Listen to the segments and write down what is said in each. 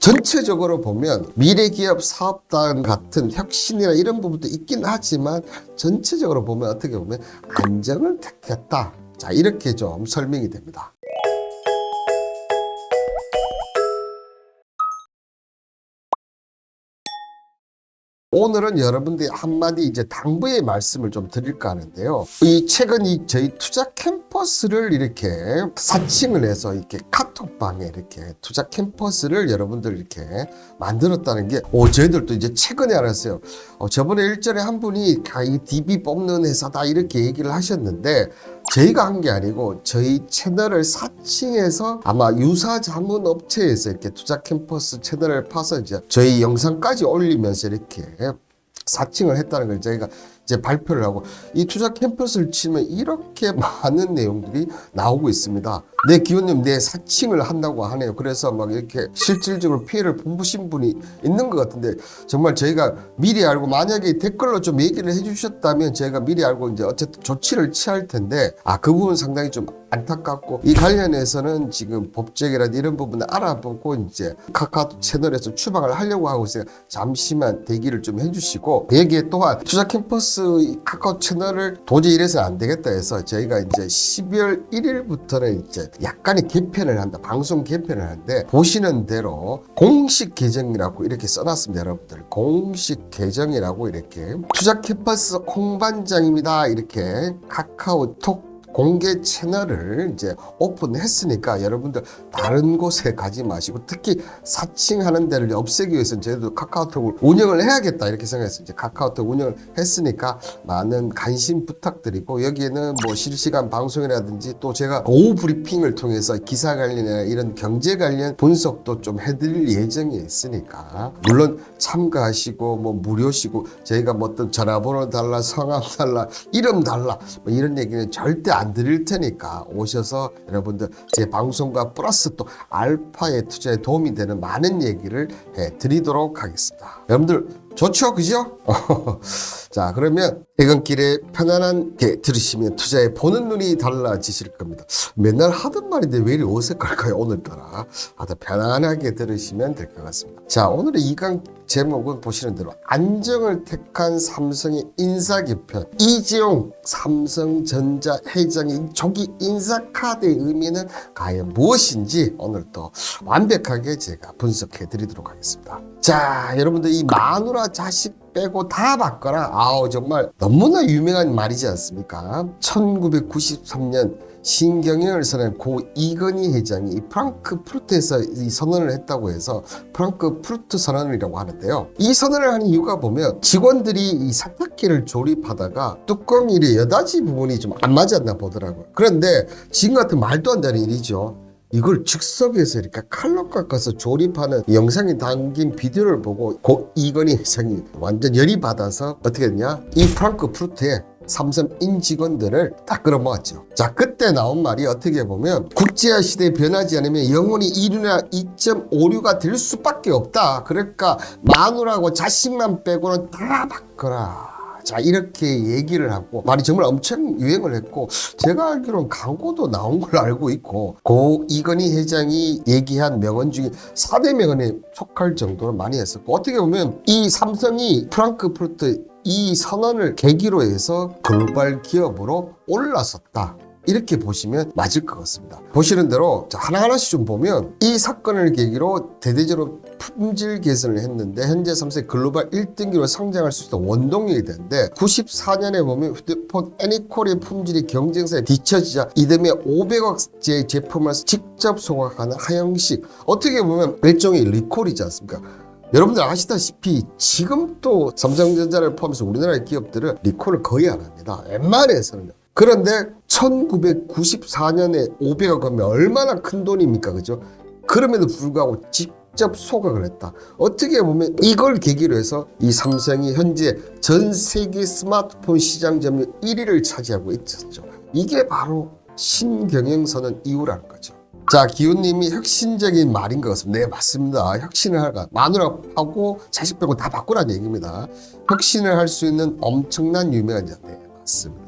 전체적으로 보면 미래기업 사업단 같은 혁신이나 이런 부분도 있긴 하지만 전체적으로 보면 어떻게 보면 안정을 택했다. 자, 이렇게 좀 설명이 됩니다. 오늘은 여러분들이 한마디 이제 당부의 말씀을 좀 드릴까 하는데요. 이 최근 저희 투자 캠퍼스를 이렇게 사칭을 해서 이렇게 카톡방에 이렇게 투자 캠퍼스를 여러분들 이렇게 만들었다는 게, 저희들도 이제 최근에 알았어요. 저번에 일전에 한 분이 이 DB 뽑는 회사다 이렇게 얘기를 하셨는데, 저희가 한 게 아니고 저희 채널을 사칭해서 아마 유사 자문 업체에서 이렇게 투자 캠퍼스 채널을 파서 이제 저희 영상까지 올리면서 이렇게 사칭을 했다는 걸 저희가 이제 발표를 하고, 이 투자 캠퍼스를 치면 이렇게 많은 내용들이 나오고 있습니다. 네, 기훈님, 네, 사칭을 한다고 하네요. 그래서 막 이렇게 실질적으로 피해를 보신 분이 있는 것 같은데, 정말 저희가 미리 알고, 만약에 댓글로 좀 얘기를 해주셨다면 저희가 미리 알고 이제 어쨌든 조치를 취할 텐데, 그 부분 상당히 좀 안타깝고, 이 관련해서는 지금 법적이라든지 이런 부분을 알아보고 이제 카카오톡 채널에서 추방을 하려고 하고 있어요. 잠시만 대기를 좀 해주시고, 여기에 또한 투자 캠퍼스 카카오 채널을 도저히 이래서는 안 되겠다 해서 저희가 이제 12월 1일부터는 이제 약간의 개편을 한다. 방송 개편을 하는데, 보시는 대로 공식 계정이라고 이렇게 써놨습니다. 여러분들, 공식 계정이라고 이렇게 투자 캠퍼스 홍반장입니다. 이렇게 카카오톡 공개 채널을 이제 오픈했으니까 여러분들 다른 곳에 가지 마시고, 특히 사칭하는 데를 없애기 위해서는 저희도 카카오톡을 운영을 해야겠다 이렇게 생각해서 이제 카카오톡 운영을 했으니까 많은 관심 부탁드리고, 여기에는 뭐 실시간 방송이라든지 또 제가 오후 브리핑을 통해서 기사 관련이나 이런 경제 관련 분석도 좀 해드릴 예정이 있으니까, 물론 참가하시고 뭐 무료시고, 저희가 뭐 어떤 전화번호 달라, 성함 달라, 이름 달라 뭐 이런 얘기는 절대 안 드릴 테니까 오셔서 여러분들 제 방송과 플러스 또 알파의 투자에 도움이 되는 많은 얘기를 해드리도록 하겠습니다. 여러분들 좋죠? 그죠? 자, 그러면 퇴근길에 편안하게 들으시면 투자에 보는 눈이 달라지실 겁니다. 맨날 하던 말인데 왜 이리 어색할까요? 오늘따라 아주 편안하게 들으시면 될 것 같습니다. 자, 오늘의 2강 제목은 보시는 대로 안정을 택한 삼성의 인사 개편, 이재용 삼성전자 회장의 조기 인사 카드의 의미는 과연 무엇인지 오늘 또 완벽하게 제가 분석해 드리도록 하겠습니다. 자, 여러분들, 이 마누라 자식 빼고 다 바꿔라. 정말 너무나 유명한 말이지 않습니까? 1993년 신경영을 선언한 고 이건희 회장이 이 프랑크푸르트에서 이 선언을 했다고 해서 프랑크푸르트 선언이라고 하는데요. 이 선언을 하는 이유가 보면, 직원들이 이 세탁기를 조립하다가 뚜껑이 여닫이 부분이 좀 안 맞았나 보더라고요. 그런데 지금 같은 말도 안 되는 일이죠. 이걸 즉석에서 이렇게 칼로 깎아서 조립하는 영상이 담긴 비디오를 보고 고 이건희 회장이 완전 열이 받아서 어떻게 했냐? 이 프랑크푸르트에 삼성인 직원들을 다 끌어모았죠. 자, 그때 나온 말이 어떻게 보면, 국제화 시대에 변하지 않으면 영원히 인류나 2.56가 될 수밖에 없다. 그러니까 마누라하고 자식만 빼고는 다 바꿔라. 자, 이렇게 얘기를 하고 말이 정말 엄청 유행을 했고, 제가 알기로는 광고도 나온 걸 알고 있고, 고 이건희 회장이 얘기한 명언 중에 4대 명언에 속할 정도로 많이 했었고, 어떻게 보면 이 삼성이 프랑크푸르트 이 선언을 계기로 해서 글로벌 기업으로 올라섰다. 이렇게 보시면 맞을 것 같습니다. 보시는 대로 하나하나씩 좀 보면, 이 사건을 계기로 대대적으로 품질 개선을 했는데 현재 삼성이 글로벌 1등기로 성장할 수 있는 원동력이 되는데, 94년에 보면 휴대폰 애니콜의 품질이 경쟁사에 뒤처지자 이듬해 500억짜리 제품을 직접 소각하는 하영식, 어떻게 보면 일종의 리콜이지 않습니까? 여러분들 아시다시피 지금 또 삼성전자를 포함해서 우리나라의 기업들은 리콜을 거의 안 합니다. 웬만해서는. 그런데 1994년에 500억 하면 얼마나 큰 돈입니까? 그죠? 그럼에도 불구하고 직접 소각을 했다. 어떻게 보면 이걸 계기로 해서 이 삼성이 현재 전 세계 스마트폰 시장 점유율 1위를 차지하고 있었죠. 이게 바로 신경영선언 이후라는 거죠. 자, 기훈님이 혁신적인 말인 것 같습니다. 네, 맞습니다. 혁신을 할까? 마누라하고 자식 빼고 다 바꾸라는 얘기입니다. 혁신을 할 수 있는 엄청난 유명한 자. 네, 맞습니다.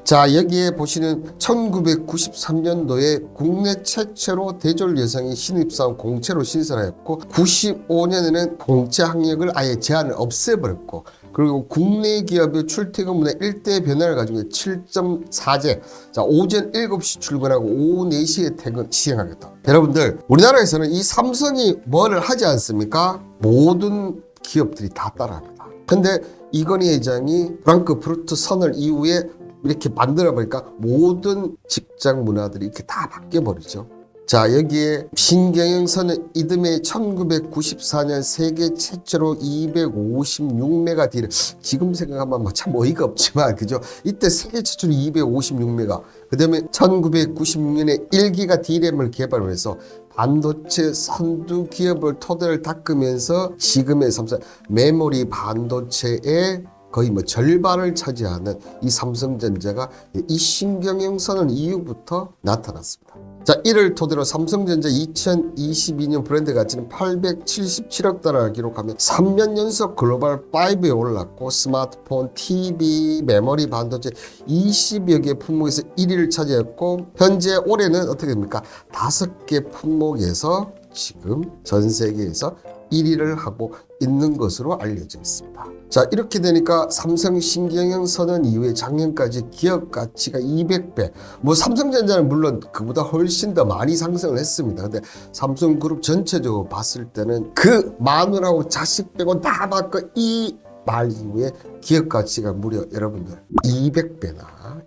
자, 여기에 보시는 1993년도에 국내 최초로 대졸 여성이 신입사원 공채로 신설하였고 95년에는 공채 학력을 아예 제한을 없애버렸고 그리고 국내 기업의 출퇴근 문화 일대 변화를 가지고 7.4제 자 오전 7시 출근하고 오후 4시에 퇴근 시행하겠다. 여러분들 우리나라에서는 이 삼성이 뭐를 하지 않습니까? 모든 기업들이 다 따라합니다. 근데 이건희 회장이 프랑크푸르트 선언 이후에 이렇게 만들어 보니까 모든 직장 문화들이 이렇게 다 바뀌어 버리죠. 자, 여기에 신경영선은 이듬해 1994년 세계 최초로 256메가 딜을 지금 생각하면 뭐 참 어이가 없지만 그죠? 이때 세계 최초로 256메가 그다음에 1996년에 1기가 D램을 개발해서 반도체 선두 기업을 토대를 닦으면서 지금의 삼성 메모리 반도체의 거의 뭐 절반을 차지하는 이 삼성전자가 이 신경영선언 이후부터 나타났습니다. 자, 이를 토대로 삼성전자 2022년 브랜드 가치는 877억 달러를 기록하며 3년 연속 글로벌 5에 올랐고 스마트폰, TV, 메모리 반도체 20여 개 품목에서 1위를 차지했고 현재 올해는 어떻게 됩니까? 5개 품목에서 지금 전 세계에서 1위를 하고 있는 것으로 알려져 있습니다. 자, 이렇게 되니까 삼성 신경영 선언 이후에 작년까지 기업 가치가 200배. 뭐 삼성전자는 물론 그보다 훨씬 더 많이 상승을 했습니다. 근데 삼성그룹 전체적으로 봤을 때는 그 마누라하고 자식 빼고 다 바꿔 이 말 이후에 기업 가치가 무려 여러분들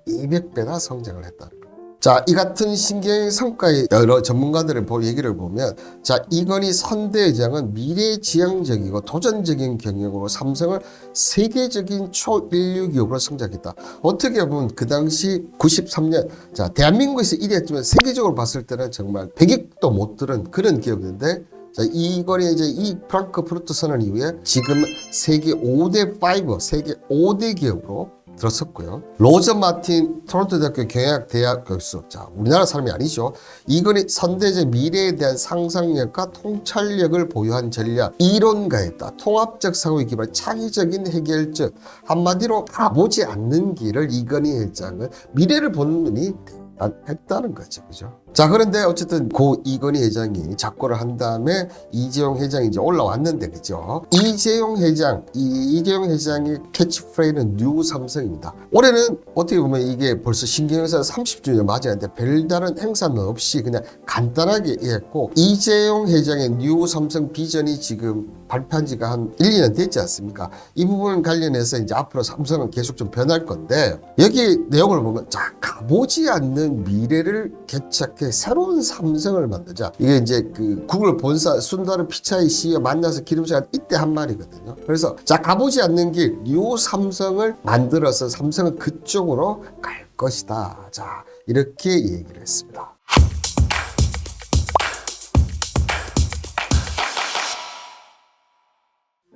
200배나 성장을 했다는 거예요. 자, 이 같은 신경의 성과의 여러 전문가들의 얘기를 보면 자, 이건희 선대회장은 미래지향적이고 도전적인 경영으로 삼성을 세계적인 초인류 기업으로 성장했다. 어떻게 보면 그 당시 93년 자, 대한민국에서 1위 했지만 세계적으로 봤을 때는 정말 100억도 못 들은 그런 기업인데 자, 이건희 이제 이 프랑크푸르트 선언 이후에 지금 세계 5대 기업으로 들었었고요. 로저 마틴 토론토 대학교 경영학대학 교수, 자 우리나라 사람이 아니죠. 이건희 선대적 미래에 대한 상상력과 통찰력을 보유한 전략 이론가였다. 통합적 사고의 기반, 창의적인 해결적, 한마디로 가보지 않는 길을 이건희 회장은 미래를 보는 눈이 했다는 거죠, 그죠? 자, 그런데 어쨌든 고 이건희 회장이 작고를 한 다음에 이재용 회장이 이제 올라왔는데, 그죠? 이재용 회장의 캐치프레이즈는 뉴 삼성입니다. 올해는 어떻게 보면 이게 벌써 신경영선 30주년 맞이하는데 별다른 행사는 없이 그냥 간단하게 했고, 이재용 회장의 뉴 삼성 비전이 지금 발표한 지가 한 1, 2년 됐지 않습니까? 이 부분 관련해서 이제 앞으로 삼성은 계속 좀 변할 건데, 여기 내용을 보면, 자, 가보지 않는 미래를 개척해 새로운 삼성을 만들자. 이게 이제 그 구글 본사 순다르 피차이 CEO 만나서 기름차가 이때 한 말이거든요. 그래서 자, 가보지 않는 길, 뉴 삼성을 만들어서 삼성은 그쪽으로 갈 것이다. 자, 이렇게 얘기를 했습니다.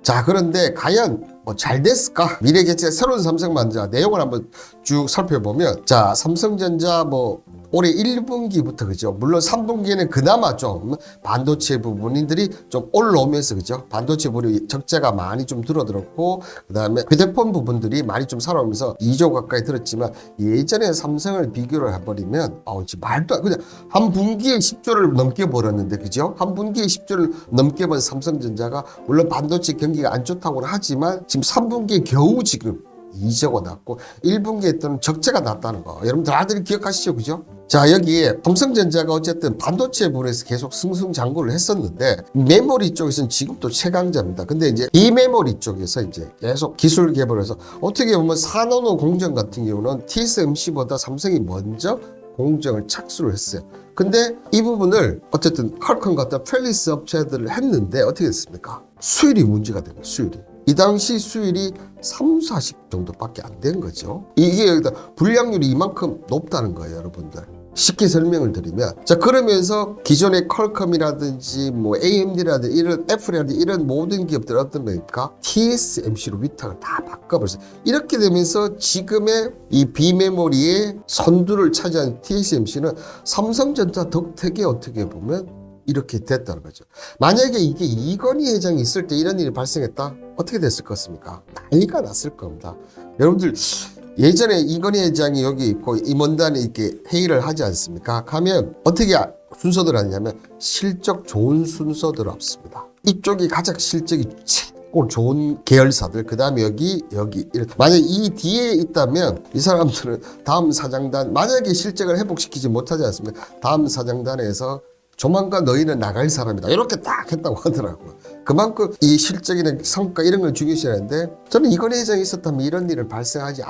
자, 그런데 과연 뭐 잘 됐을까? 미래 개척 새로운 삼성 만들자. 내용을 한번 쭉 살펴보면 자, 삼성전자 뭐 올해 1분기부터 그죠? 물론 3분기에는 그나마 좀 반도체 부분들이 좀 올라오면서 그죠? 반도체 부분이 적자가 많이 좀 줄어들었고 그다음에 휴대폰 부분들이 많이 좀 살아오면서 2조 가까이 들었지만 예전에 삼성을 비교를 해버리면 말도 안 그냥 한 분기에 10조를 넘게 벌었는데 그죠? 한 분기에 10조를 넘게 번 삼성전자가 물론 반도체 경기가 안 좋다고는 하지만 지금 3분기에 겨우 지금 2조가 났고 1분기에 했던 적자가 났다는 거 여러분 다들 기억하시죠, 그죠? 자, 여기에 삼성전자가 어쨌든 반도체 부분에서 계속 승승장구를 했었는데 메모리 쪽에서는 지금도 최강자입니다. 근데 이제 이 메모리 쪽에서 이제 계속 기술 개발해서 어떻게 보면 4나노 공정 같은 경우는 TSMC보다 삼성이 먼저 공정을 착수를 했어요. 근데 이 부분을 어쨌든 퀄컴 같은 펠리스 업체들을 했는데 어떻게 됐습니까? 수율이 문제가 되고 수율이. 이 당시 수율이 3, 40 정도밖에 안 된 거죠. 이게 여기다 불량률이 이만큼 높다는 거예요, 여러분들. 쉽게 설명을 드리면 자, 그러면서 기존의 퀄컴이라든지 뭐 AMD라든지 이런 애플이라든지 이런 모든 기업들 어떤 거니까 TSMC로 위탁을 다 바꿔버렸어요. 이렇게 되면서 지금의 이 비메모리의 선두를 차지한 TSMC는 삼성전자 덕택에 어떻게 보면 이렇게 됐다는 거죠. 만약에 이게 이건희 회장이 있을 때 이런 일이 발생했다? 어떻게 됐을 것 같습니까? 난리가 났을 겁니다. 여러분들 예전에 이건희 회장이 여기 있고 임원단이 이렇게 회의를 하지 않습니까? 가면 어떻게 순서들 하냐면 실적 좋은 순서들 없습니다. 이쪽이 가장 실적이 최고 좋은 계열사들, 그 다음에 여기 만약에 이 뒤에 있다면 이 사람들은 다음 사장단, 만약에 실적을 회복시키지 못하지 않습니까? 다음 사장단에서 조만간 너희는 나갈 사람이다 이렇게 딱 했다고 하더라고요. 그만큼 이 실적이나 성과 이런 걸 중요시하는데, 저는 이건희 회장이 있었다면 이런 일을 발생하지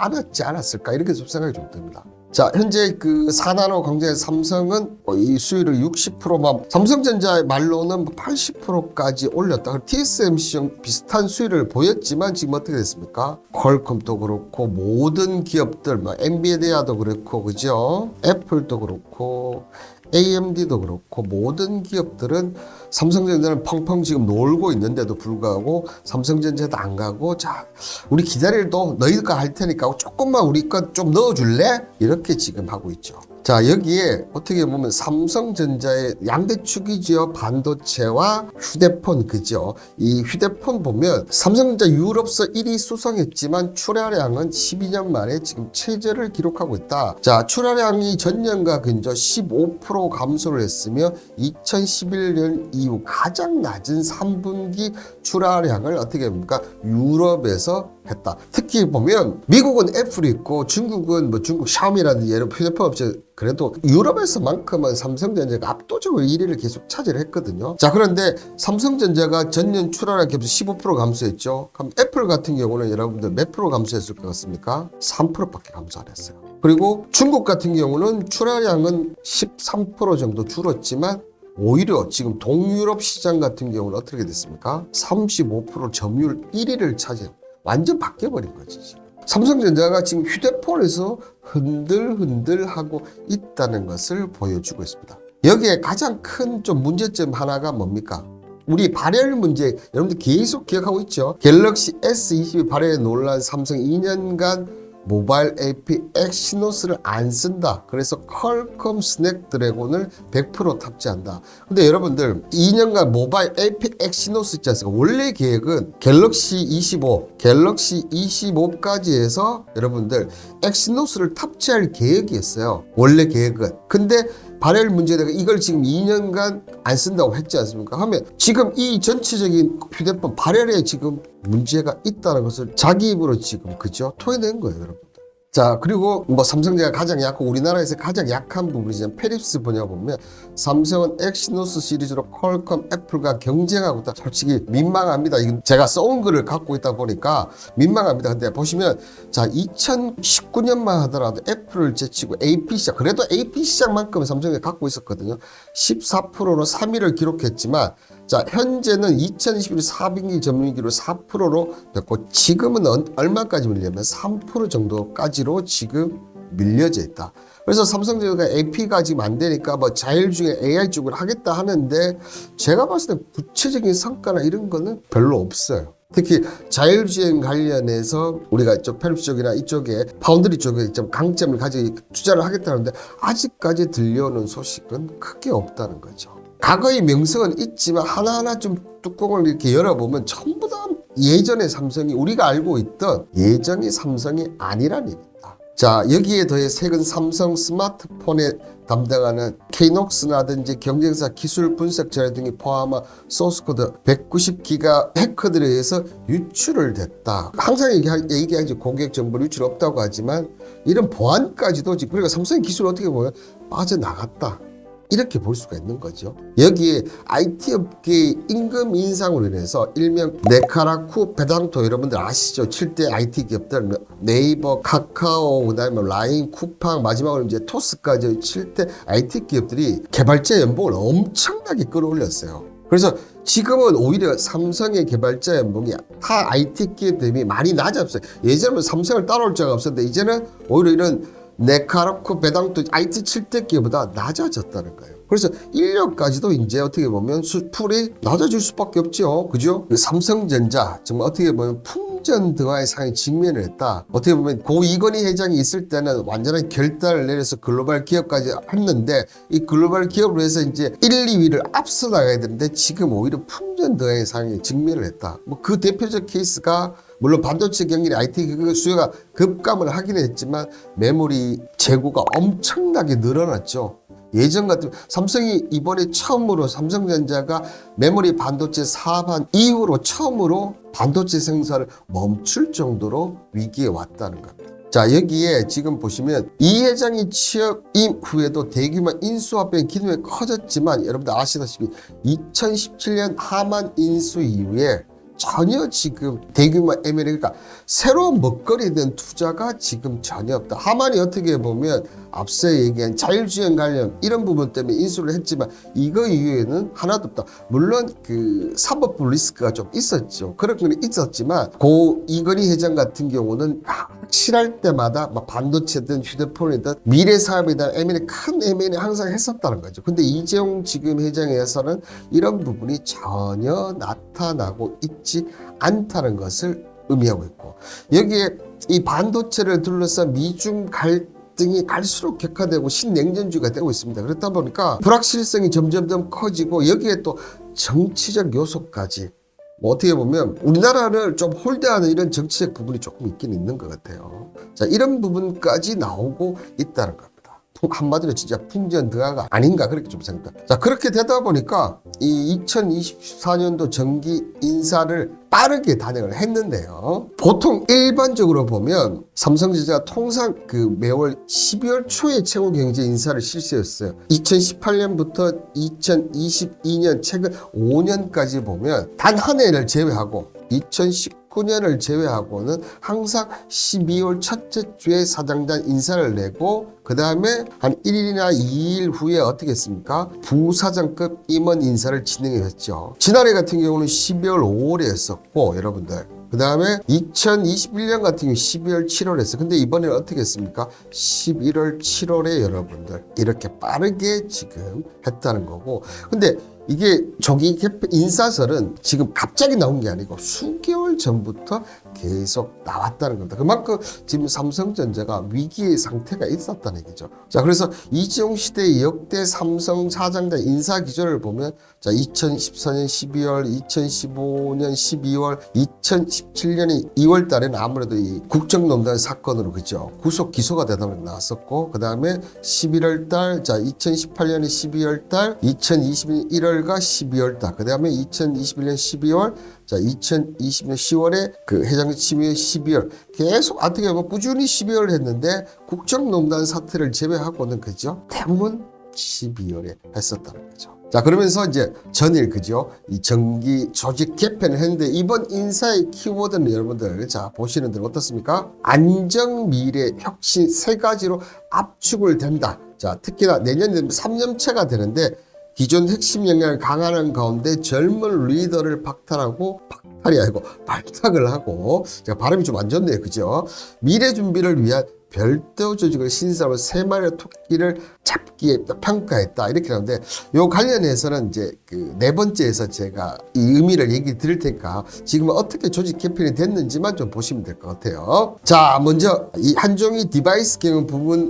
않았을까 이렇게 좀 생각이 좀 듭니다. 자, 현재 그 4나노 경제 삼성은 이 수율을 60%만, 삼성전자의 말로는 80%까지 올렸다. TSMC 비슷한 수율을 보였지만 지금 어떻게 됐습니까? 퀄컴도 그렇고 모든 기업들, 뭐 엔비디아도 그렇고, 그죠? 애플도 그렇고 AMD도 그렇고 모든 기업들은 삼성전자는 펑펑 지금 놀고 있는데도 불구하고 삼성전자도 안 가고, 자, 우리 기다릴도 너희가 할 테니까 조금만 우리 것 좀 넣어줄래? 이렇게 지금 하고 있죠. 자, 여기에 어떻게 보면 삼성전자의 양대축이죠. 반도체와 휴대폰, 그죠? 이 휴대폰 보면 삼성전자 유럽서 1위 수성했지만 출하량은 12년 만에 지금 최저를 기록하고 있다. 자, 출하량이 전년과 근저 15% 감소를 했으며 2011년 이후 가장 낮은 3분기 출하량을 어떻게 합니까? 유럽에서 했다. 특히 보면 미국은 애플이 있고 중국은 뭐 중국 샤오미라든지 여러 휴대폰 업체, 그래도 유럽에서만큼은 삼성전자가 압도적으로 1위를 계속 차지했거든요. 자, 그런데 삼성전자가 전년 출하량 값이 15% 감소했죠. 그럼 애플 같은 경우는 여러분들 몇 프로 감소했을 것 같습니까? 3%밖에 감소 안 했어요. 그리고 중국 같은 경우는 출하량은 13% 정도 줄었지만 오히려 지금 동유럽 시장 같은 경우는 어떻게 됐습니까? 35% 점유율 1위를 차지해요. 완전 바뀌어버린 거지. 지금. 삼성전자가 지금 휴대폰에서 흔들흔들하고 있다는 것을 보여주고 있습니다. 여기에 가장 큰 좀 문제점 하나가 뭡니까? 우리 발열 문제, 여러분들 계속 기억하고 있죠? 갤럭시 S22 발열에 놀란 삼성 2년간 모바일 AP 엑시노스를 안 쓴다. 그래서 퀄컴 스냅드래곤을 100% 탑재한다. 근데 여러분들 2년간 모바일 AP 엑시노스 있지 않습니까? 원래 계획은 갤럭시 25, 갤럭시 25까지 해서 여러분들 엑시노스를 탑재할 계획이었어요. 원래 계획은. 근데 발열 문제가 이걸 지금 2년간 안 쓴다고 했지 않습니까? 하면 지금 이 전체적인 휴대폰 발열에 지금 문제가 있다는 것을 자기 입으로 지금 그죠? 토해낸 거예요, 여러분. 자, 그리고 뭐 삼성전자가 가장 약하고 우리나라에서 가장 약한 부분이지만 페립스 분야 보면 삼성은 엑시노스 시리즈로 퀄컴, 애플과 경쟁하고 있다. 솔직히 민망합니다. 이건 제가 써온 글을 갖고 있다 보니까 민망합니다. 근데 보시면 자, 2019년만 하더라도 애플을 제치고 AP 시장, 그래도 AP 시장만큼은 삼성이 갖고 있었거든요. 14%로 3위를 기록했지만, 자, 현재는 2021 4분기 점유율로 4%로 됐고, 지금은 얼마까지 밀리냐면 3% 정도까지로 지금 밀려져 있다. 그래서 삼성전자가 AP가 지금 안 되니까 뭐 자율주행 AI 쪽을 하겠다 하는데, 제가 봤을 때 구체적인 성과나 이런 거는 별로 없어요. 특히 자율주행 관련해서 우리가 이쪽 페립스 쪽이나 이쪽에 파운드리 쪽에 좀 강점을 가지고 투자를 하겠다는데 아직까지 들려오는 소식은 크게 없다는 거죠. 과거의 명성은 있지만 하나하나 좀 뚜껑을 이렇게 열어보면 전부 다 예전의 삼성이, 우리가 알고 있던 예전의 삼성이 아니란 얘기입니다. 자, 여기에 더해 최근 삼성 스마트폰에 담당하는 케이녹스라든지 경쟁사 기술 분석 자료 등이 포함한 소스코드 190기가 해커들에 의해서 유출을 됐다. 항상 얘기하지 고객 정보 유출 없다고 하지만 이런 보안까지도 지금, 그러니까 삼성의 기술을 어떻게 보면 빠져나갔다. 이렇게 볼 수가 있는 거죠. 여기에 IT 업계의 임금 인상으로 인해서 일명 네카라쿠, 베당토, 여러분들 아시죠? 7대 IT 기업들 네이버, 카카오, 그다음에 라인, 쿠팡, 마지막으로 이제 토스까지 7대 IT 기업들이 개발자 연봉을 엄청나게 끌어올렸어요. 그래서 지금은 오히려 삼성의 개발자 연봉이 타 IT 기업 대비 많이 낮았어요. 예전에는 삼성을 따라올 자가 없었는데 이제는 오히려 이런 네카라쿠, 베당토, IT 7대 기업보다 낮아졌다는 거예요. 그래서 인력까지도 이제 어떻게 보면 풀이 낮아질 수밖에 없죠. 그죠? 삼성전자, 정말 어떻게 보면 풍전등화의 상황에 직면을 했다. 어떻게 보면 고 이건희 회장이 있을 때는 완전한 결단을 내려서 글로벌 기업까지 했는데, 이 글로벌 기업으로 해서 이제 1, 2위를 앞서 나가야 되는데 지금 오히려 풍전등화의 상황에 직면을 했다. 뭐 그 대표적 케이스가 물론 반도체 경기 IT 그 수요가 급감을 하긴 했지만 메모리 재고가 엄청나게 늘어났죠. 예전 같으면 삼성이 이번에 처음으로 삼성전자가 메모리 반도체 사반 이후로 처음으로 반도체 생산을 멈출 정도로 위기에 왔다는 겁니다. 자, 여기에 지금 보시면 이 회장이 취업 이후에도 대규모 인수합병 기능이 커졌지만 여러분들 아시다시피 2017년 하만 인수 이후에 전혀 지금 대규모 M&A 그러니까 새로운 먹거리에 대한 투자가 지금 전혀 없다. 하만이 어떻게 보면 앞서 얘기한 자율주행 관련 이런 부분 때문에 인수를 했지만 이거 이후에는 하나도 없다. 물론 그 사법부 리스크가 좀 있었죠. 그런 건 있었지만 고 이건희 회장 같은 경우는 확실할 때마다 막 반도체든 휴대폰이든 미래 사업에 대한 M&A 큰 M&A 항상 했었다는 거죠. 근데 이재용 지금 회장에서는 이런 부분이 전혀 나타나고 있지 않다는 것을 의미하고 있고 여기에 이 반도체를 둘러싼 미중 갈등이 갈수록 격화되고 신냉전주의가 되고 있습니다. 그렇다 보니까 불확실성이 점점 커지고 여기에 또 정치적 요소까지 뭐 어떻게 보면 우리나라를 좀 홀대하는 이런 정치적 부분이 조금 있긴 있는 것 같아요. 자, 이런 부분까지 나오고 있다는 겁니다. 한마디로 진짜 풍전등화가 아닌가 그렇게 좀 생각합니다. 자, 그렇게 되다 보니까 이 2024년도 정기 인사를 빠르게 단행을 했는데요. 보통 일반적으로 보면 삼성전자가 통상 그 매월 12월 초에 최고 경제 인사를 실시했어요. 2018년부터 2022년 최근 5년까지 보면 단 한 해를 제외하고 2019년을 제외하고는 항상 12월 첫째 주에 사장단 인사를 내고 그 다음에 한 1일이나 2일 후에 어떻게 했습니까? 부사장급 임원 인사를 진행했죠. 지난해 같은 경우는 12월 5월에 했었고 여러분들 그 다음에 2021년 같은 경우 12월 7월에 했어요. 근데 이번에는 어떻게 했습니까? 11월 7월에 여러분들 이렇게 빠르게 지금 했다는 거고 근데 이게 조기 개편 인사설은 지금 갑자기 나온 게 아니고 수개월 전부터 계속 나왔다는 겁니다. 그만큼 지금 삼성전자가 위기의 상태가 있었다는 얘기죠. 자, 그래서 이재용 시대의 역대 삼성 사장단 인사 기조를 보면 자, 2014년 12월, 2015년 12월, 2017년 2월 달에는 아무래도 이 국정농단 사건으로 그죠. 구속 기소가 되다가 나왔었고 그다음에 11월 달, 자, 2018년에 12월 달, 2020년 1월과 12월 달, 그다음에 2021년 12월, 자, 2020년 10월에 그 회장 취임에 12월 계속 어떻게 보면 꾸준히 12월 했는데 국정농단 사태를 제외하고는 그죠? 대부분 12월에 했었다는 거죠. 자, 그러면서 이제 전일 그죠? 이 정기 조직 개편을 했는데 이번 인사의 키워드는 여러분들 자 보시는 대로 어떻습니까? 안정, 미래, 혁신 세 가지로 압축을 된다. 자, 특히나 내년 되면 3년차가 되는데 기존 핵심 역량을 강화하는 가운데 젊은 리더를 박탈하고 박탈이 아니고 발탁을 하고 제가 발음이 좀 안 좋네요. 그죠? 미래 준비를 위한 별도 조직을 신설하고 세 마리의 토끼를 잡기에 평가했다 이렇게 하는데 요 관련해서는 이제 그 네 번째에서 제가 이 의미를 얘기 드릴 테니까 지금 어떻게 조직 개편이 됐는지만 좀 보시면 될 것 같아요. 자, 먼저 이 한종희 디바이스 경영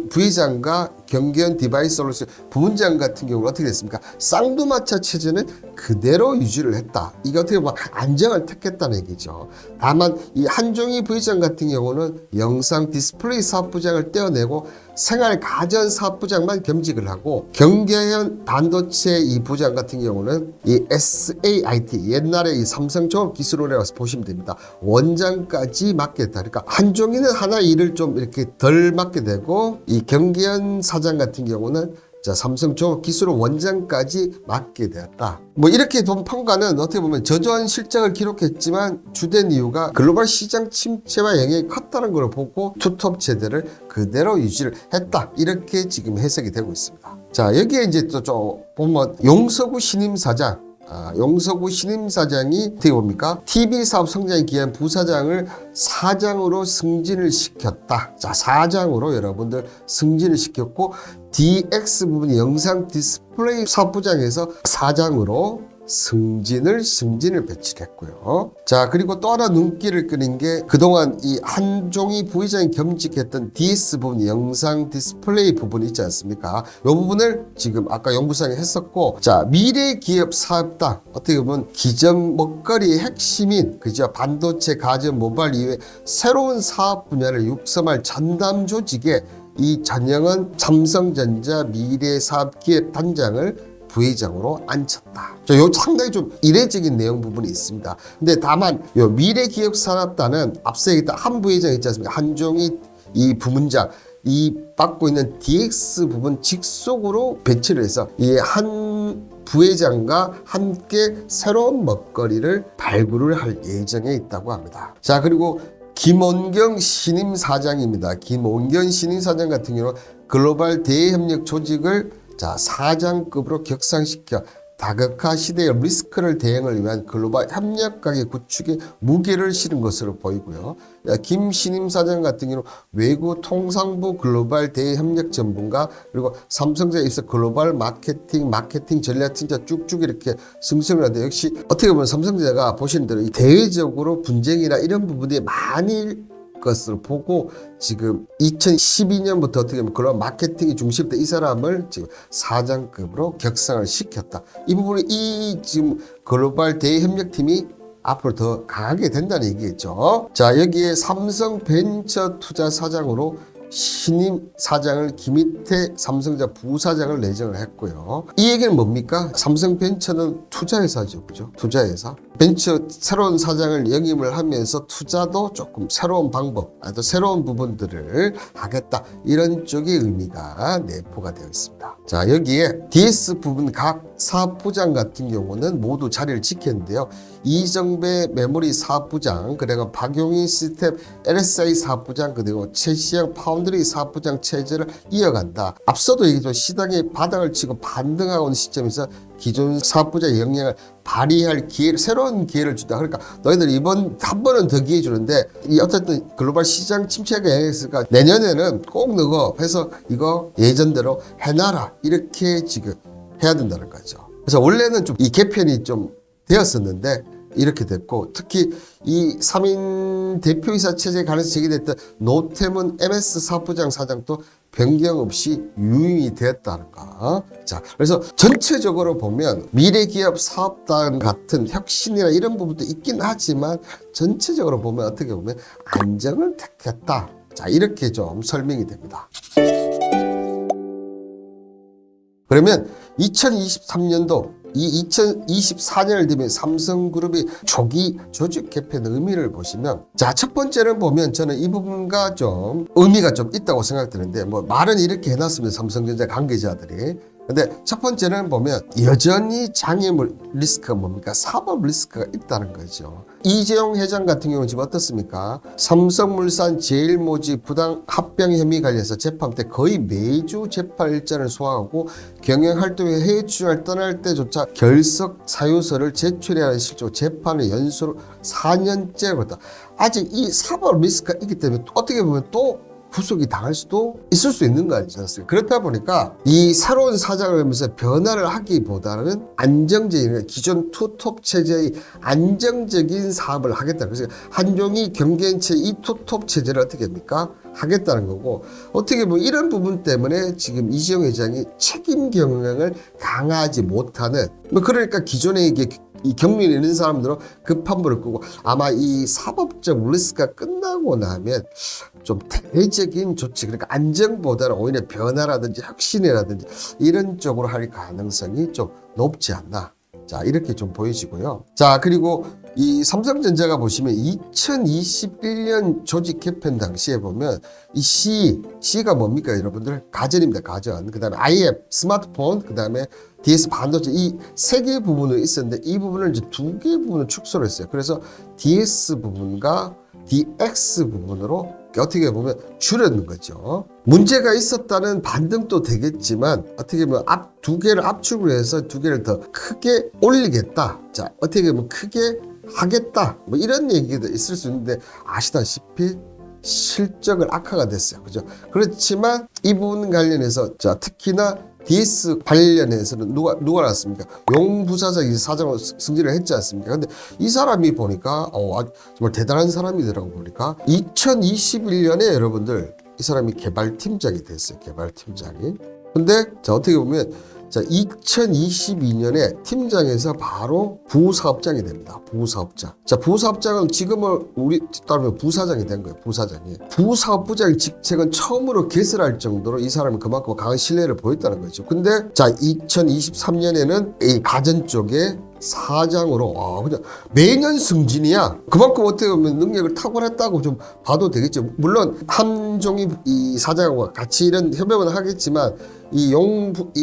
부회장과 경계현 디바이스 솔루션 부문장 같은 경우는 어떻게 됐습니까? 쌍두마차 체제는 그대로 유지를 했다. 이게 어떻게 보면 안정을 택했다는 얘기죠. 다만 이 한종희 부회장 같은 경우는 영상 디스플레이 사업부장을 떼어내고 생활 가전 사업부장만 겸직을 하고 경계현 반도체 이 부장 같은 경우는 이 SAIT 옛날에 이 삼성종합기술원이라고 보시면 됩니다. 원장까지 맡게 됐다. 그러니까 한종희는 하나 일을 좀 이렇게 덜 맡게 되고 이 경계현 사장 같은 경우는 자, 삼성종합기술원 원장까지 맡게 되었다. 뭐 이렇게 돈 평가는 어떻게 보면 저조한 실적을 기록했지만 주된 이유가 글로벌 시장 침체와 영향이 컸다는 걸 보고 투톱 체제를 그대로 유지를 했다. 이렇게 지금 해석이 되고 있습니다. 자, 여기에 이제 또 좀 보면 용서구 신임 사장 용서구 신임사장이 어떻게 봅니까? TV 사업 성장에 기한 부사장을 사장으로 승진을 시켰다. 자, 사장으로 여러분들 승진을 시켰고 DX 부분 영상 디스플레이 사업부장에서 사장으로 승진을 배치했고요. 자, 그리고 또 하나 눈길을 끄는 게 그동안 이 한종희 부회장이 겸직했던 DS 부분, 영상 디스플레이 부분 있지 않습니까? 이 부분을 지금 아까 용부상에 했었고, 자, 미래기업 사업당 어떻게 보면 기존 먹거리의 핵심인 그죠? 반도체, 가전, 모바일 이외에 새로운 사업 분야를 육성할 전담 조직에 이 전영은 삼성전자 미래사업기획 단장을 부회장으로 앉혔다. 요 상당히 좀 이례적인 내용 부분이 있습니다. 근데 다만 요 미래기업산업단은 앞서 얘기했던 한 부회장 있지 않습니까? 한종희 이 부문장 이 맡고 있는 DX 부분 직속으로 배치를 해서 이 한 부회장과 함께 새로운 먹거리를 발굴을 할 예정에 있다고 합니다. 자, 그리고 김원경 신임 사장입니다. 김원경 신임 사장 같은 경우는 글로벌 대협력 조직을 자, 사장급으로 격상시켜 다극화 시대의 리스크를 대응을 위한 글로벌 협력관계 구축에 무게를 실은 것으로 보이고요. 김 신임 사장 같은 경우는 외구 통상부 글로벌 대협력 전문가 그리고 삼성전자 입사 글로벌 마케팅 전략팀장 쭉쭉 이렇게 승승을 하는데 역시 어떻게 보면 삼성전자가 보시는 대로 대외적으로 분쟁이나 이런 부분이 많이 것을 보고 지금 2012년부터 어떻게 보면 그런 마케팅이 중심된 이 사람을 지금 사장급으로 격상을 시켰다. 이 부분이 이 지금 글로벌 대협력팀이 앞으로 더 강하게 된다는 얘기겠죠. 자, 여기에 삼성 벤처 투자 사장으로 신임 사장을 김희태 삼성전자 부사장을 내정을 했고요. 이 얘기는 뭡니까? 삼성벤처는 투자회사죠. 그죠? 투자회사. 벤처 새로운 사장을 역임을 하면서 투자도 조금 새로운 방법, 또 새로운 부분들을 하겠다. 이런 쪽의 의미가 내포가 되어 있습니다. 자, 여기에 DS 부분 각 사업부장 같은 경우는 모두 자리를 지켰는데요. 이정배 메모리 사업부장, 그리고 박용희 시스템 LSI 사업부장, 그리고 최시영 파운드리 사업부장 체제를 이어간다. 앞서도 얘기했죠. 시장이 바닥을 치고 반등하고 있는 시점에서 기존 사업부장의 역량을 발휘할 기회를, 새로운 기회를 준다. 그러니까 너희들 이번 한 번은 더 기회 주는데 이 어쨌든 글로벌 시장 침체가 있으니까 내년에는 꼭 너가 해서 이거 예전대로 해놔라. 이렇게 지금 해야 된다는 거죠. 그래서 원래는 좀 이 개편이 좀 되었었는데 이렇게 됐고, 특히 이 3인 대표이사 체제에 관해서 제기됐던 노태문 MS 사업부장 사장도 변경 없이 유임이 되었다는 거. 자, 그래서 전체적으로 보면 미래기업 사업단 같은 혁신이나 이런 부분도 있긴 하지만 전체적으로 보면 어떻게 보면 안정을 택했다. 자, 이렇게 좀 설명이 됩니다. 그러면 2023년도 이 2024년을 되면 삼성그룹이 조기 조직 개편 의미를 보시면, 자, 첫 번째는 보면 저는 이 부분과 좀 의미가 좀 있다고 생각드는데, 뭐 말은 이렇게 해놨습니다. 삼성전자 관계자들이. 근데 첫 번째는 보면 여전히 장애물 리스크가 뭡니까? 사법 리스크가 있다는 거죠. 이재용 회장 같은 경우는 지금 어떻습니까? 삼성물산 제일모지 부당 합병 혐의 관련해서 재판 때 거의 매주 재판 일정을 소화하고 경영활동에 해외 출장을 떠날 때조차 결석 사유서를 제출해야 하는 실조 재판을 연수로 4년째를 했다. 아직 이 사법 리스크가 있기 때문에 어떻게 보면 또 구속이 당할 수도 있을 수 있는 거 아니겠습니까? 그렇다 보니까 이 새로운 사장을 하면서 변화를 하기보다는 안정적인 기존 투톱 체제의 안정적인 사업을 하겠다. 그래서 한종희 경계인체 이 투톱 체제를 어떻게 합니까? 하겠다는 거고, 어떻게 보면 이런 부분 때문에 지금 이재용 회장이 책임 경영을 강화하지 못하는, 뭐 그러니까 기존에 이게 이 경륜이 있는 사람들은 급한 불을 끄고 아마 이 사법적 리스크가 끝나고 나면 좀 대외적인 조치, 그러니까 안정보다는 오히려 변화라든지 혁신이라든지 이런 쪽으로 할 가능성이 좀 높지 않나. 자, 이렇게 좀 보여지고요. 자, 그리고 이 삼성전자가 보시면 2021년 조직 개편 당시에 보면 이 C가 뭡니까 여러분들? 가전입니다. 가전. 그 다음에 IM, 스마트폰, 그 다음에 DS 반도체, 이 세 개 부분이 있었는데 이 부분을 이제 두 개 부분을 축소를 했어요. 그래서 DS 부분과 DX 부분으로 어떻게 보면 줄여는 거죠. 문제가 있었다는 반등도 되겠지만 어떻게 보면 두 개를 압축을 해서 두 개를 더 크게 올리겠다. 자, 어떻게 보면 크게 하겠다. 뭐 이런 얘기도 있을 수 있는데 아시다시피 실적은 악화가 됐어요. 그죠? 그렇지만 이 부분 관련해서 자, 특히나 DS 관련해서는 누가 나왔습니까? 용 부사장이 사장으로 승진을 했지 않습니까? 근데 이 사람이 보니까 정말 대단한 사람이더라고. 보니까 2021년에 여러분들 이 사람이 개발팀장이 됐어요. 개발팀장이. 근데 자, 어떻게 보면 자, 2022년에 팀장에서 바로 부사업장이 됩니다. 부사업장. 자, 부사업장은 지금은 우리 따르면 부사장이 된 거예요. 부사장이. 부사업부장의 직책은 처음으로 개설할 정도로 이 사람이 그만큼 강한 신뢰를 보였다는 거죠. 근데 자, 2023년에는 이 가전 쪽에 사장으로 그냥 매년 승진이야. 그만큼 어떻게 보면 능력을 탁월했다고 좀 봐도 되겠죠. 물론 함종이 이 사장과 같이 이런 협업은 하겠지만 이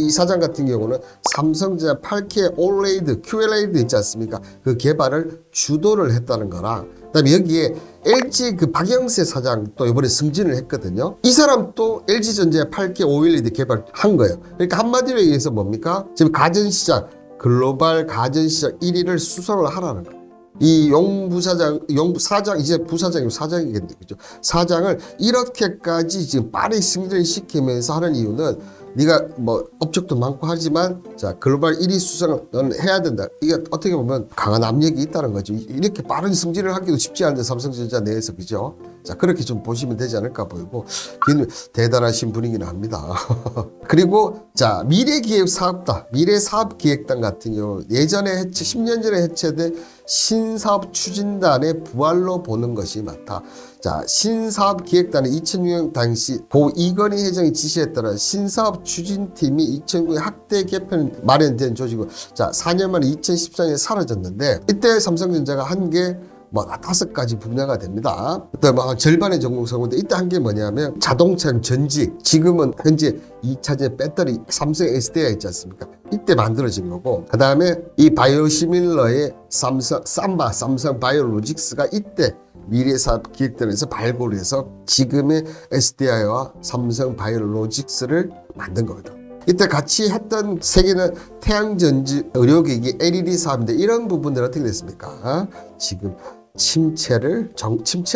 사장 같은 경우는 삼성전자 8K OLED QLED 있지 않습니까? 그 개발을 주도를 했다는 거라. 그다음에 여기에 LG 그 박영세 사장 또 이번에 승진을 했거든요. 이 사람 또 LG전자의 8K OLED 개발한 거예요. 그러니까 한마디로 얘기해서 뭡니까? 지금 가전시장 글로벌 가전시장 1위를 수상을 하라는 거예요. 이 사장, 이제 부사장이고 사장이겠네. 그죠? 사장을 이렇게까지 지금 빠르게 승진시키면서 하는 이유는 네가 뭐 업적도 많고 하지만 자, 글로벌 1위 수상을 너는 해야 된다. 이게 어떻게 보면 강한 압력이 있다는 거죠. 이렇게 빠른 승진을 하기도 쉽지 않은데 삼성전자 내에서 그죠? 자, 그렇게 좀 보시면 되지 않을까 보이고 대단하신 분이긴 합니다. 그리고 자, 미래기획사업단, 미래사업기획단 같은 경우 예전에 10년 전에 해체된 신사업 추진단의 부활로 보는 것이 맞다. 자, 신사업기획단은 2006년 당시 고 이건희 회장의 지시에 따라 신사업 추진팀이 2009년 학대 개편 마련된 조직으로 자, 4년 만에 2014년에 사라졌는데 이때 삼성전자가 한 게 뭐 5가지 분야가 됩니다. 그때 뭐 절반의 전공성인데 이때 한 게 뭐냐면 자동차 전지, 지금은 현재 2차전 배터리 삼성 SDI가 있지 않습니까? 이때 만들어진 거고, 그 다음에 이 바이오시밀러의 삼성 바이오로직스가 이때 미래사업기획단에서 발굴해서 지금의 SDI와 삼성 바이오로직스를 만든 거거든. 이때 같이 했던 세계는 태양전지, 의료기기, LED 사업인데 이런 부분들 어떻게 됐습니까? 지금 침체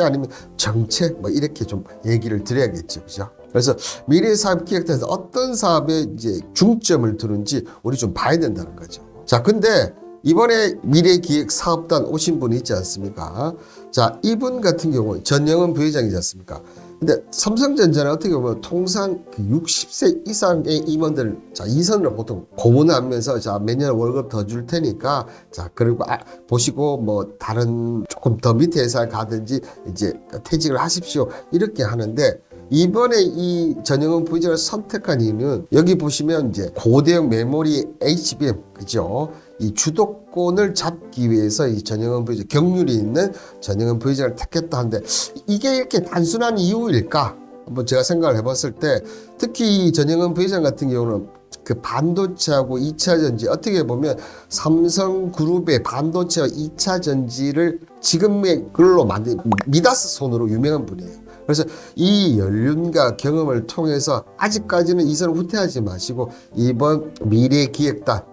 아니면 정체 뭐 이렇게 좀 얘기를 드려야겠죠. 그죠? 그래서 미래사업기획단에서 어떤 사업에 이제 중점을 두는지 우리 좀 봐야 된다는 거죠. 자, 근데 이번에 미래기획사업단 오신 분이 있지 않습니까? 자, 이분 같은 경우는 전영은 부회장이지 않습니까? 근데 삼성전자는 어떻게 보면 통상 60세 이상의 임원들, 자, 이선으로 보통 고문하면서 자, 매년 월급 더 줄 테니까 자, 그리고 보시고 뭐 다른 조금 더 밑에 회사에 가든지 이제 퇴직을 하십시오. 이렇게 하는데 이번에 이 전영은 부회장을 선택한 이유는 여기 보시면 이제 고대형 메모리 HBM, 그죠? 이 주도권을 잡기 위해서 이 전영은 부회장, 경륜이 있는 전영은 부회장을 택했다 하는데 이게 이렇게 단순한 이유일까? 한번 제가 생각을 해봤을 때 특히 이 전영은 부회장 같은 경우는 그 반도체하고 2차 전지 어떻게 보면 삼성그룹의 반도체와 2차 전지를 지금의 글로 만든 미다스 손으로 유명한 분이에요. 그래서 이 연륜과 경험을 통해서 아직까지는 이선을 후퇴하지 마시고 이번 미래기획단,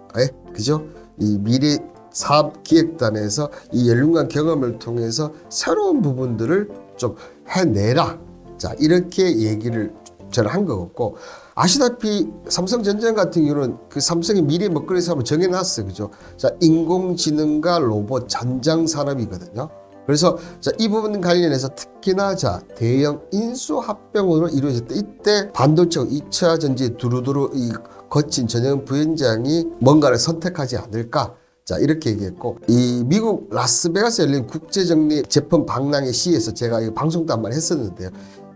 그죠? 이 미래사업기획단에서 이 연륜과 경험을 통해서 새로운 부분들을 좀 해내라. 자, 이렇게 얘기를 저는 한 것 같고, 아시다시피 삼성전자 같은 경우는 그 삼성의 미래 먹거리 사업을 정해놨어요. 그죠? 자, 인공지능과 로봇 전장 산업이거든요. 그래서 자, 이 부분 관련해서 특히나 자, 대형 인수합병으로 이루어졌을 때 이때 반도체 2차 전지에 두루두루 이 거친 전영 부위원장이 뭔가를 선택하지 않을까. 자, 이렇게 얘기했고, 이 미국 라스베가스에 열린 국제정리 제품 박람회 시에서 제가 이 방송도 한 번 했었는데요.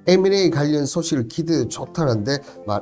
M&A 관련 소식을 기대도 좋다는데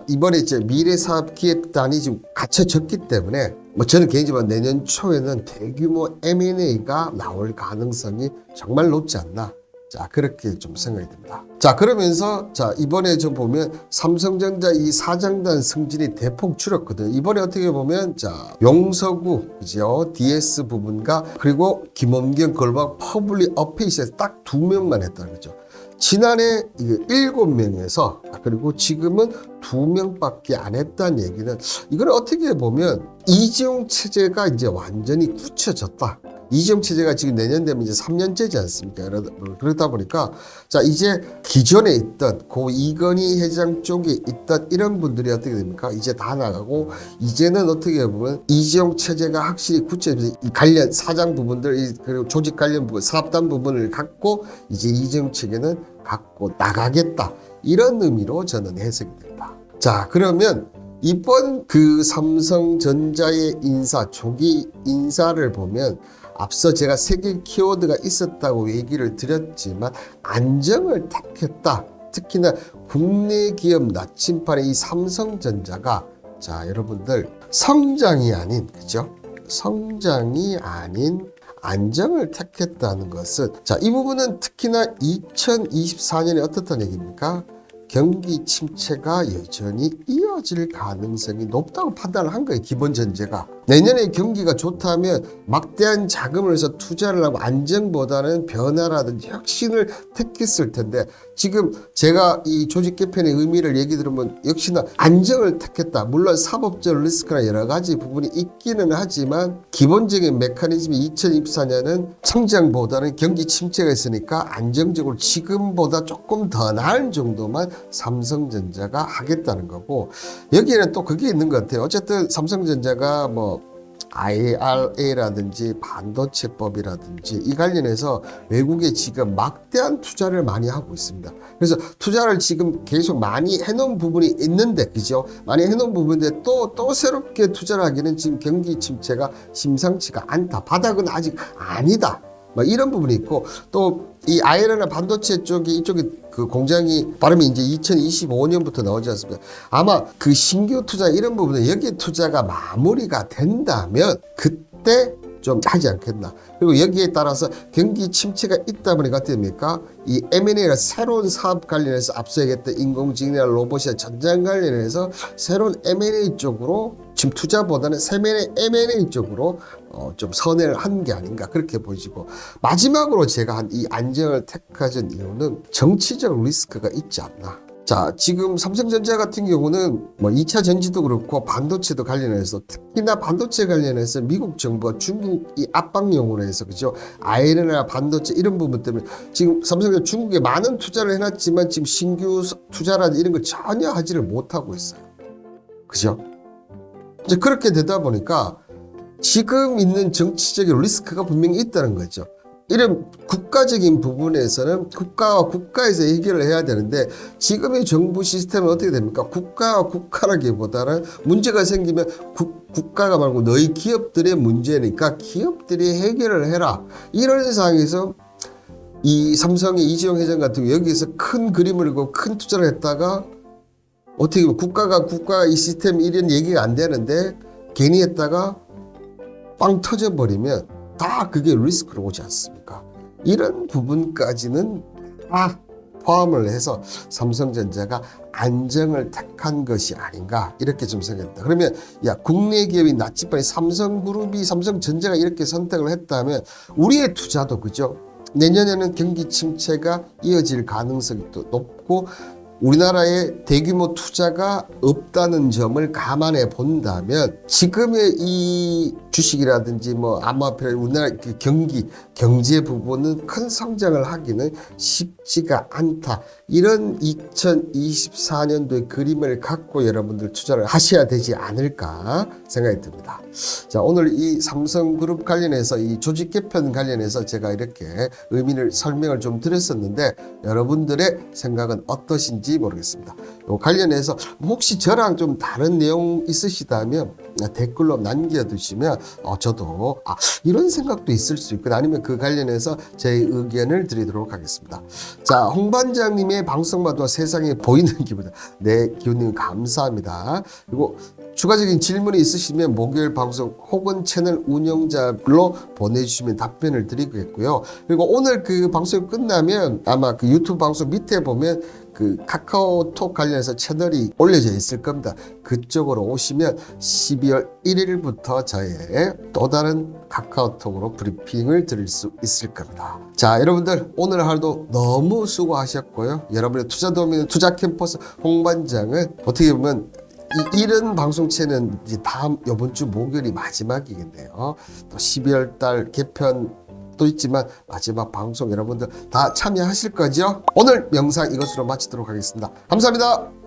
이번에 이제 미래사업기획단이 지금 갖춰졌기 때문에 뭐 저는 개인적으로 내년 초에는 대규모 M&A가 나올 가능성이 정말 높지 않나. 자, 그렇게 좀 생각이 듭니다. 자, 그러면서 자, 이번에 좀 보면 삼성전자 이 사장단 승진이 대폭 줄었거든요. 이번에 어떻게 보면 자, 용서구, 그죠? DS 부분과 그리고 김원경 글로벌 퍼블릭 어페이스에서 딱 2명만 했다는 거죠. 지난해 7명에서 그리고 지금은 2명밖에 안 했다는 얘기는 이걸 어떻게 보면 이재용 체제가 이제 완전히 굳혀졌다. 이재용 체제가 지금 내년 되면 이제 3년째지 않습니까? 그러다 보니까 자 이제 기존에 있던 고 이건희 회장 쪽에 있던 이런 분들이 어떻게 됩니까? 이제 다 나가고 이제는 어떻게 보면 이재용 체제가 확실히 구체적으로 이 관련 사장 부분들 그리고 조직 관련 부분, 사업단 부분을 갖고 이제 이재용 체계는 갖고 나가겠다 이런 의미로 저는 해석이 됩니다. 자 그러면 이번 그 삼성전자의 조기 인사를 보면 앞서 제가 3개 키워드가 있었다고 얘기를 드렸지만 안정을 택했다. 특히나 국내 기업 나침판의 이 삼성전자가 자 여러분들 성장이 아닌 그죠? 성장이 아닌 안정을 택했다는 것은 자 이 부분은 특히나 2024년에 어떻다는 얘기입니까? 경기 침체가 여전히 이어질 가능성이 높다고 판단을 한 거예요. 기본 전제가. 내년에 경기가 좋다면 막대한 자금을 해서 투자를 하고 안정보다는 변화라든지 혁신을 택했을 텐데 지금 제가 이 조직 개편의 의미를 얘기 들으면 역시나 안정을 택했다. 물론 사법적 리스크나 여러 가지 부분이 있기는 하지만 기본적인 메커니즘이 2024년은 성장보다는 경기 침체가 있으니까 안정적으로 지금보다 조금 더 나은 정도만 삼성전자가 하겠다는 거고 여기에는 또 그게 있는 것 같아요. 어쨌든 삼성전자가 뭐 IRA라든지 반도체법이라든지 이 관련해서 외국에 지금 막대한 투자를 많이 하고 있습니다. 그래서 투자를 지금 계속 많이 해놓은 부분이 있는데 그죠? 많이 해놓은 부분인데 또 새롭게 투자를 하기는 지금 경기 침체가 심상치가 않다. 바닥은 아직 아니다. 뭐 이런 부분이 있고 또 이 IRA나 반도체 쪽이 이쪽에 그 공장이 빠르면 이제 2025년부터 나오지 않습니까? 아마 그 신규 투자 이런 부분은 여기에 투자가 마무리가 된다면 그때 좀 하지 않겠나. 그리고 여기에 따라서 경기 침체가 있다 보니까 어떻게 됩니까? 이 M&A나 새로운 사업 관련해서 앞서 얘기했던 인공지능이나 로봇이나 전장 관련해서 새로운 M&A 쪽으로 지금 투자보다는 M&A 쪽으로 좀 선회를 한 게 아닌가 그렇게 보이고 마지막으로 제가 한 이 안정을 택하는 이유는 정치적 리스크가 있지 않나. 자, 지금 삼성전자 같은 경우는 뭐 2차 전지도 그렇고 반도체도 관련해서 특히나 반도체 관련해서 미국 정부가 중국이 압박용으로 해서 그죠? IRA나 반도체 이런 부분 때문에 지금 삼성전자 중국에 많은 투자를 해놨지만 지금 신규 투자라든지 이런 걸 전혀 하지를 못하고 있어요. 그죠? 이제 그렇게 되다 보니까 지금 있는 정치적인 리스크가 분명히 있다는 거죠. 이런 국가적인 부분에서는 국가와 국가에서 해결을 해야 되는데 지금의 정부 시스템은 어떻게 됩니까? 국가와 국가라기보다는 문제가 생기면 국가가 말고 너희 기업들의 문제니까 기업들이 해결을 해라. 이런 상황에서 이 삼성의 이재용 회장 같은 경우 여기서 큰 그림을 그리고 큰 투자를 했다가 어떻게 보면 국가 이 시스템 이런 얘기가 안 되는데 괜히 했다가 빵 터져버리면 다 그게 리스크로 오지 않습니까? 이런 부분까지는 다 포함을 해서 삼성전자가 안정을 택한 것이 아닌가 이렇게 좀 생각합니다. 그러면 야 국내 기업인 나침반이 삼성그룹이 삼성전자가 이렇게 선택을 했다면 우리의 투자도 그죠? 내년에는 경기 침체가 이어질 가능성이 또 높고 우리나라에 대규모 투자가 없다는 점을 감안해 본다면 지금의 이 주식이라든지 뭐 암호화폐 우리나라 그 경제 부분은 큰 성장을 하기는 쉽지가 않다. 이런 2024년도의 그림을 갖고 여러분들 투자를 하셔야 되지 않을까 생각이 듭니다. 자, 오늘 이 삼성그룹 관련해서 이 조직 개편 관련해서 제가 이렇게 의미를 설명을 좀 드렸었는데 여러분들의 생각은 어떠신지 모르겠습니다. 이 관련해서 혹시 저랑 좀 다른 내용 있으시다면 댓글로 남겨두시면 저도 이런 생각도 있을 수 있거나 아니면 그 관련해서 제 의견을 드리도록 하겠습니다. 자, 홍 반장님의 방송마다 세상에 보이는 기분. 네, 기훈님 감사합니다. 그리고 추가적인 질문이 있으시면 목요일 방송 혹은 채널 운영자로 보내주시면 답변을 드리겠고요. 그리고 오늘 그 방송이 끝나면 아마 그 유튜브 방송 밑에 보면 그 카카오톡 관련해서 채널이 올려져 있을 겁니다. 그쪽으로 오시면 12월 1일부터 저의 또 다른 카카오톡으로 브리핑을 드릴 수 있을 겁니다. 자, 여러분들 오늘 하루도 너무 수고하셨고요. 여러분의 투자 도우미 투자 캠퍼스 홍 반장은 어떻게 보면 이런 방송체는 이제 이번 주 목요일이 마지막이겠네요. 또 12월 달 개편 또 있지만 마지막 방송 여러분들 다 참여하실 거죠? 오늘 영상 이것으로 마치도록 하겠습니다. 감사합니다.